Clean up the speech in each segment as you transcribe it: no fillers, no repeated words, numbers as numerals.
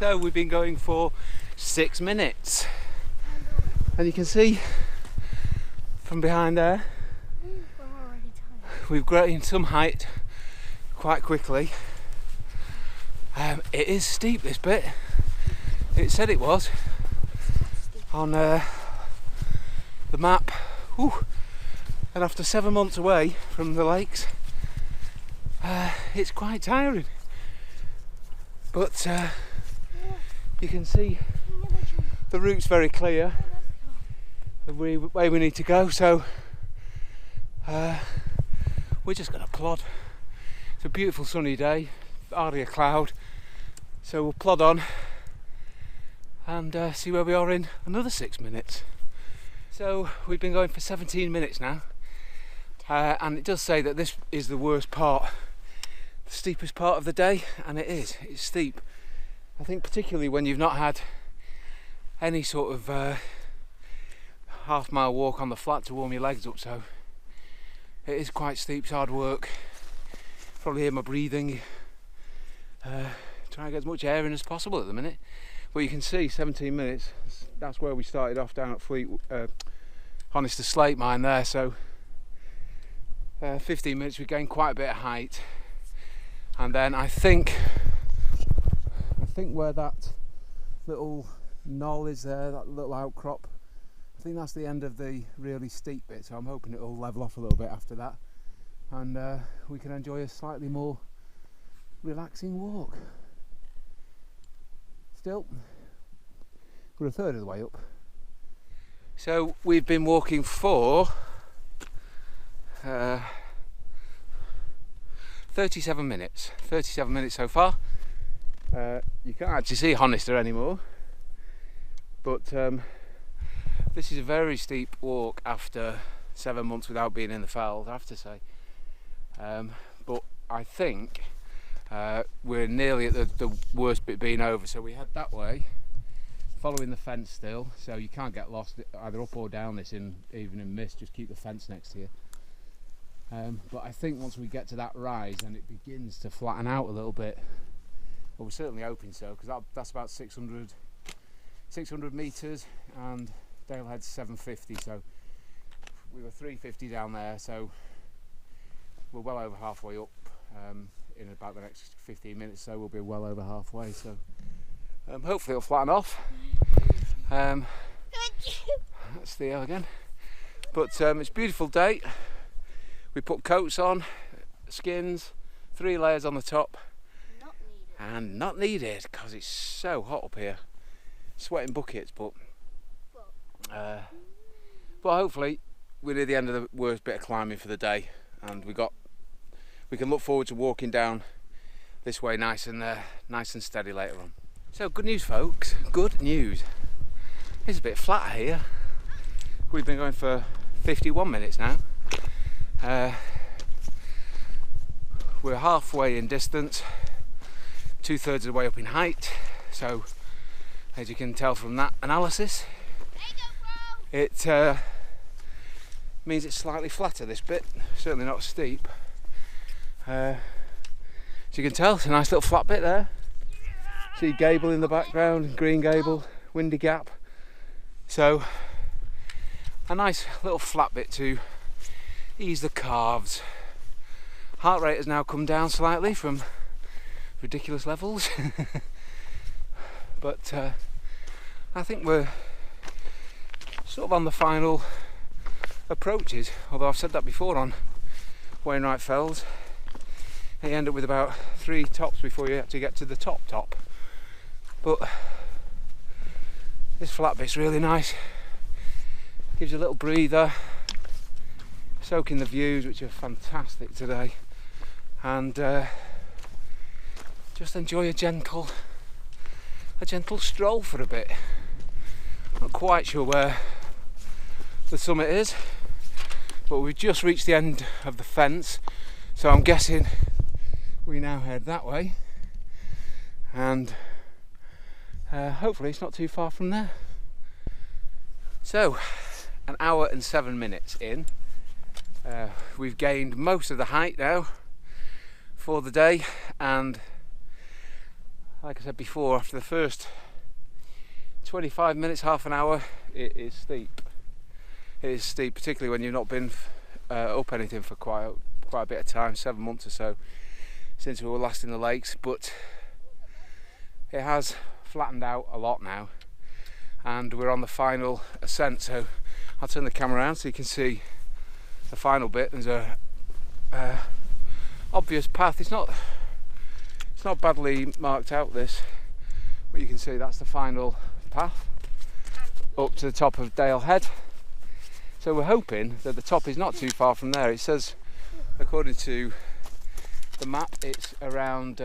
So we've been going for 6 minutes, and you can see from behind there we've gained some height quite quickly. It is steep, this bit. It said it was on the map. Whew. And after 7 months away from the lakes, it's quite tiring. But you can see the route's very clear, the way we need to go, so we're just going to plod. It's a beautiful sunny day, hardly a cloud, so we'll plod on and see where we are in another 6 minutes. So we've been going for 17 minutes now, and it does say that this is the worst part, the steepest part of the day, and it is. It's steep. I think particularly when you've not had any sort of half-mile walk on the flat to warm your legs up, so it is quite steep. It's hard work. Probably hear my breathing. Try and get as much air in as possible at the minute. But you can see 17 minutes, that's where we started off down at Honister Slate mine there, so 15 minutes we gained quite a bit of height, and then I think where that little knoll is there, that little outcrop, I think that's the end of the really steep bit, so I'm hoping it'll level off a little bit after that, and we can enjoy a slightly more relaxing walk. Still, we're a third of the way up. So we've been walking for 37 minutes. 37 minutes so far. You can't actually see Honister anymore, but this is a very steep walk after 7 months without being in the fells, I have to say. But I think we're nearly at the worst bit being over, so we head that way, following the fence still, so you can't get lost either up or down this, even in mist. Just keep the fence next to you. But I think once we get to that rise, then it begins to flatten out a little bit. Well, we're certainly hoping so, because that's about 600 metres, and Dalehead's 750, so we were 350 down there, so we're well over halfway up. In about the next 15 minutes, so we'll be well over halfway, so hopefully it'll flatten off. That's Theo again. But it's a beautiful day. We put coats on, skins, 3 layers on the top, and not needed because it's so hot up here. Sweating buckets, but hopefully we're near the end of the worst bit of climbing for the day, and we can look forward to walking down this way nice and steady later on. So good news, folks, good news. It's a bit flat here. We've been going for 51 minutes now. We're halfway in distance, 2/3 of the way up in height, so as you can tell from that analysis, it means it's slightly flatter, this bit, certainly not steep. As you can tell, it's a nice little flat bit there. See Gable in the background, Green Gable, Windy Gap. So a nice little flat bit to ease the calves. Heart rate has now come down slightly from ridiculous levels. But I think we're sort of on the final approaches, although I've said that before on Wainwright Fells. You end up with about 3 tops before you actually get to the top. But this flat bit's really nice. Gives you a little breather, soaking the views, which are fantastic today, and just enjoy a gentle stroll for a bit. Not quite sure where the summit is, but we've just reached the end of the fence, so I'm guessing we now head that way, and hopefully it's not too far from there. So, an hour and 7 minutes in. We've gained most of the height now for the day, and like I said before, after the first 25 minutes, half an hour, it is steep. It is steep, particularly when you've not been up anything for quite a bit of time, 7 months or so since we were last in the lakes, but it has flattened out a lot now, and we're on the final ascent. So I'll turn the camera around so you can see the final bit. There's a obvious path. It's not badly marked out, this, but you can see that's the final path up to the top of Dale Head. So we're hoping that the top is not too far from there. It says, according to the map, it's around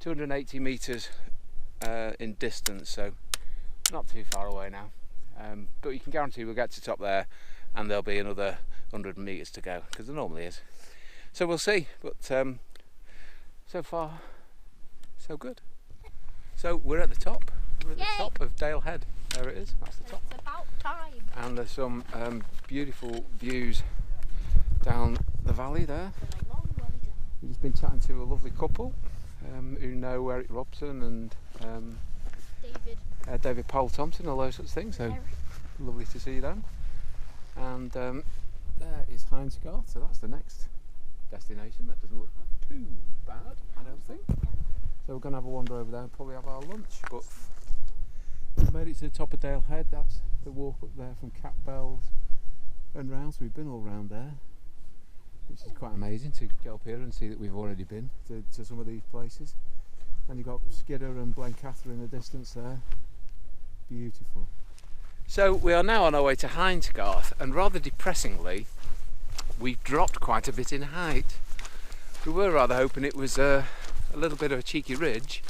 280 metres in distance, so not too far away now. But you can guarantee we'll get to the top there, and there'll be another 100 metres to go, because there normally is. So we'll see, but so far, so good. So we're at the top. We're at the top of Dale Head. There it is. That's the top. It's about time. And there's some beautiful views down the valley there. We've just been chatting to a lovely couple who know Eric Robson and David Powell Thompson, all those sorts of things. So lovely to see them. And there is Hindscarth, so that's the next destination. That doesn't look too bad, I don't think. So we're going to have a wander over there and probably have our lunch. But we've made it to the top of Dale Head. That's the walk up there from Cat Bells and round. So we've been all round there, which is quite amazing to get up here and see that we've already been to some of these places. And you've got Skidder and Blencathra in the distance there. Beautiful. So we are now on our way to Hindscarth, and rather depressingly, we've dropped quite a bit in height. We were rather hoping it was a little bit of a cheeky ridge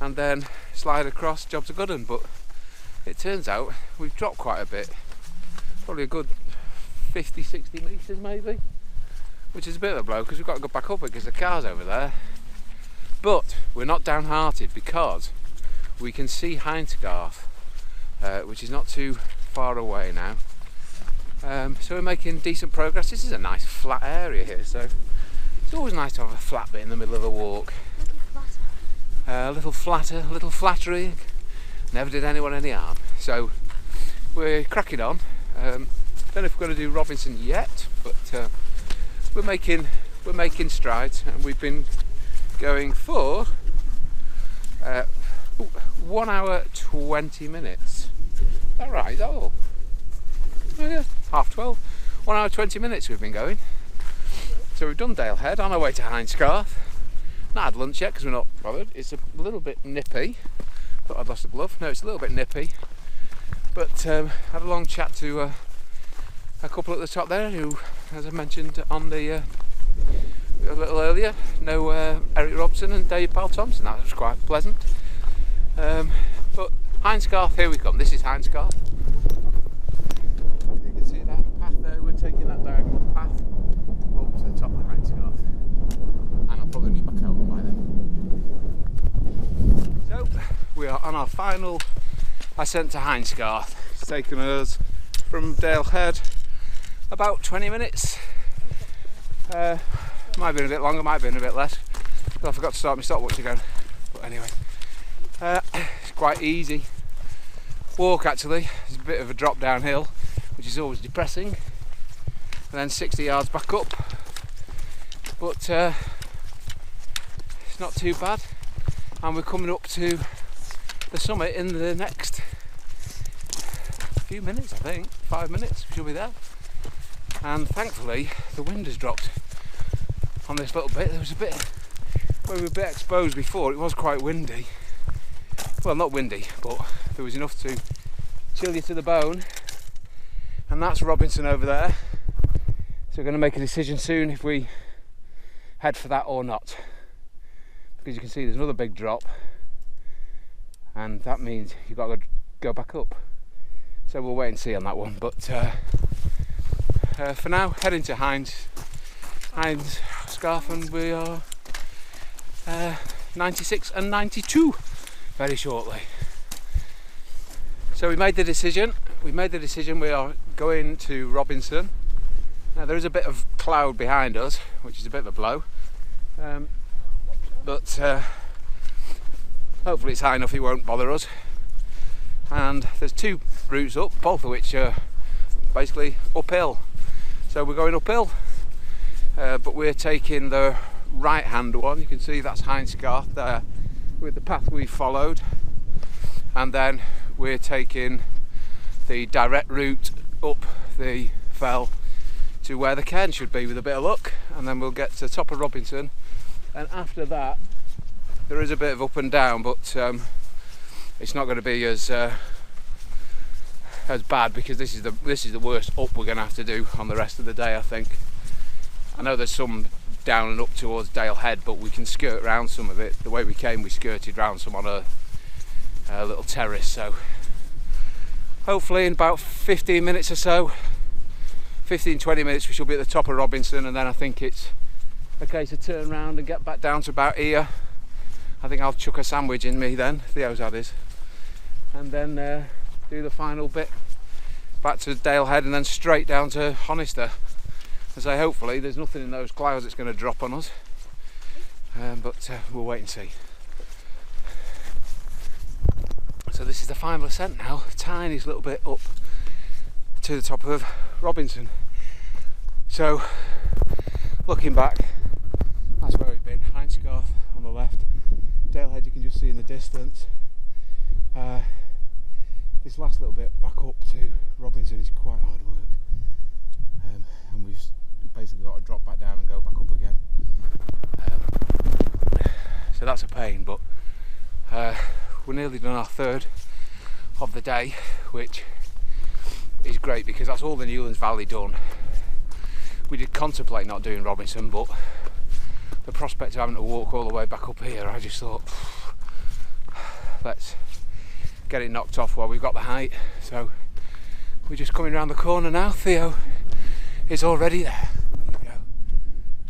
and then slide across, job's a good one, but it turns out we've dropped quite a bit, probably a good 50-60 metres maybe, which is a bit of a blow because we've got to go back up it because the car's over there. But we're not downhearted because we can see Hindscarth, which is not too far away now. So we're making decent progress. This is a nice flat area here, so it's always nice to have a flat bit in the middle of the walk. A little flatter, a little flattery, never did anyone any harm. So we're cracking on. Don't know if we're going to do Robinson yet, but we're making strides, and we've been going for 1 hour 20 minutes. Is that right? Is that all? Oh yeah, 12:30. 1 hour 20 minutes we've been going. So we've done Dale Head, on our way to Hindscarth. Not had lunch yet because we're not bothered. It's a little bit nippy. Thought I'd lost a glove. No, it's a little bit nippy. But had a long chat to a couple at the top there who, as I mentioned on the a little earlier, know Eric Robson and David Powell Thompson. That was quite pleasant. But Hindscarth, here we come. This is Hindscarth. You can see that path there. We're taking that diagonal path up to the top of Hindscarth, and I'll probably be back out by then. So we are on our final ascent to Hindscarth. It's taken us from Dale Head about 20 minutes. Might have been a bit longer, might have been a bit less. I forgot to start my stopwatch again. But anyway, it's quite easy walk actually. It's a bit of a drop downhill, which is always depressing. And then 60 yards back up. But it's not too bad. And we're coming up to the summit in the next few minutes, I think. 5 minutes, we should be there. And thankfully, the wind has dropped on this little bit. There was a bit where we were a bit exposed before. It was quite windy. Well, not windy, but there was enough to chill you to the bone. And that's Robinson over there. So we're going to make a decision soon if we head for that or not. Because you can see there's another big drop, and that means you've got to go back up. So we'll wait and see on that one. But for now, heading to Hindscarth, and we are 96 and 92 very shortly. So we made the decision. We are going to Robinson. Now there is a bit of cloud behind us, which is a bit of a blow. But Hopefully it's high enough it won't bother us. And there's 2 routes up, both of which are basically uphill. So we're going uphill, but we're taking the right hand one. You can see that's Hindscarth there with the path we followed, and then we're taking the direct route up the fell to where the cairn should be with a bit of luck, and then we'll get to the top of Robinson. And after that there is a bit of up and down, but it's not going to be as bad, because this is the worst up we're going to have to do on the rest of the day, I think. I know there's some down and up towards Dale Head, but we can skirt around some of it. The way we came, we skirted round some on a little terrace, so hopefully in about 15 minutes or so, 15-20 minutes, we shall be at the top of Robinson, and then I think it's a case of turn round and get back down to about here. I think I'll chuck a sandwich in me then, Theo's had his, and then do the final bit back to Dale Head and then straight down to Honister. As I hopefully there's nothing in those clouds that's going to drop on us, but we'll wait and see. So this is the final ascent now, the tiniest little bit up to the top of Robinson. So looking back, that's where we've been. Hindscarth on the left, Dale Head you can just see in the distance. This last little bit back up to Robinson is quite hard work, and we've basically got to drop back down and go back up again. So that's a pain, but we're nearly done our third of the day, which is great because that's all the Newlands Valley done. We did contemplate not doing Robinson, but the prospect of having to walk all the way back up here, I just thought, let's get it knocked off while we've got the height. So we're just coming around the corner now. Theo is already there. There you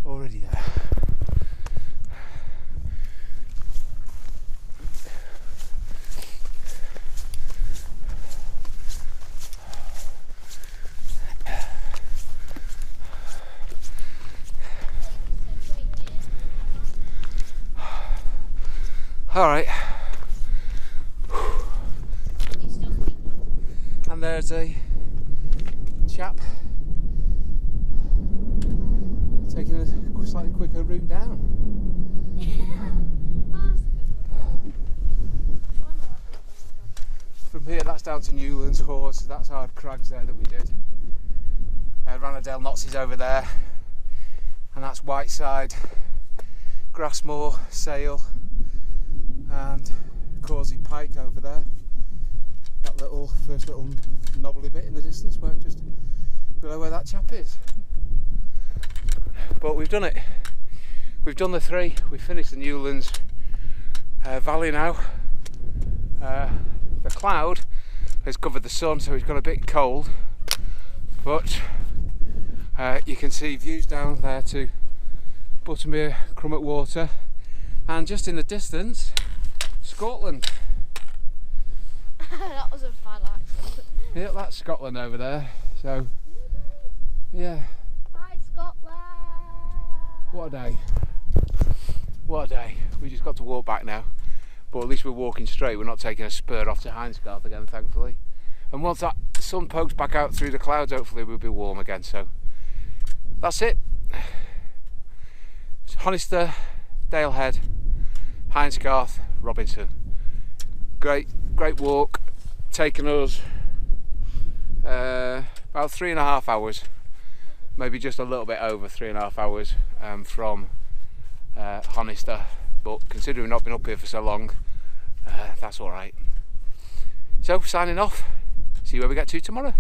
go, already there. All right, and there's a chap taking a slightly quicker route down. From here, that's down to Newlands Horse. That's Hard Crags there that we did. Ranadale Knots is over there, and that's Whiteside, Grassmoor, Sale, and Causey Pike over there. That first little knobbly bit in the distance, where just below where that chap is. But we've done it. We've done the 3. We've finished the Newlands Valley now. The cloud has covered the sun, so it's got a bit cold. But you can see views down there to Buttermere, Crummock Water, and just in the distance, Scotland. That was a bad accent. Yeah, that's Scotland over there. So, yeah. Hi, Scotland. What a day. What a day. We just got to walk back now. But at least we're walking straight. We're not taking a spur off to Hindscarth again, thankfully. And once that sun pokes back out through the clouds, hopefully we'll be warm again. So, that's it. Honister, Dale Head, Hindscarth, Robinson. Great walk, taken us about 3.5 hours, maybe just a little bit over 3.5 hours from Honister, but considering we've not been up here for so long, that's alright. So signing off, see where we get to tomorrow.